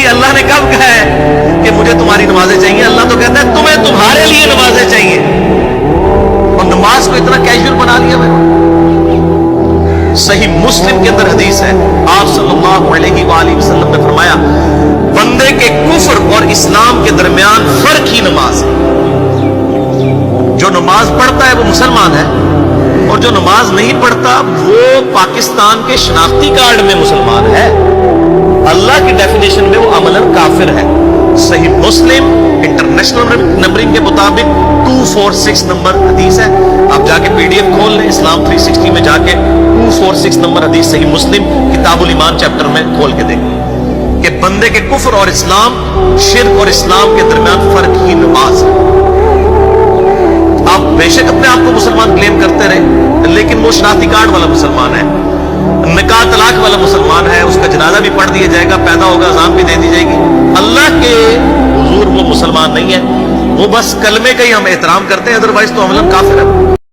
اللہ نے کب کہا ہے کہ مجھے تمہاری نمازیں چاہیے؟ اللہ تو کہتا ہے تمہیں تمہارے لیے نمازیں چاہیے، اور نماز کو اتنا کیجول بنا لیا میں نے۔ صحیح مسلم کے اندر حدیث ہے، آپ صلی اللہ علیہ وآلہ وسلم نے فرمایا بندے کے کفر اور اسلام کے درمیان فرق ہی نماز ہے۔ جو نماز پڑھتا ہے وہ مسلمان ہے، اور جو نماز نہیں پڑھتا وہ پاکستان کے شناختی کارڈ میں مسلمان ہے، اللہ کی ڈیفینیشن میں وہ عملاً کافر ہے۔ صحیح مسلم انٹرنیشنل نمبرنگ کے مطابق 246 نمبر حدیث ہے، آپ جا کے پی ڈی ایف کھول لیں، اسلام 360 میں جا کے 246 نمبر حدیث صحیح مسلم کتاب الایمان چیپٹر میں کھول کے دیکھیں کہ بندے کے کفر اور اسلام، شرک اور اسلام کے درمیان فرق ہی نماز ہے۔ آپ بے شک اپنے آپ کو مسلمان کلیم کرتے رہے، لیکن وہ شناختی کارڈ والا مسلمان ہے، نکاح طلاق والا مسلمان ہے، اس کا جنازہ بھی پڑھ دیا جائے گا، پیدا ہوگا اذان بھی دے دی جائے گی، اللہ کے حضور وہ مسلمان نہیں ہے، وہ بس کلمے کا ہی ہم احترام کرتے ہیں، ادروائز تو عملاً کافر ہے۔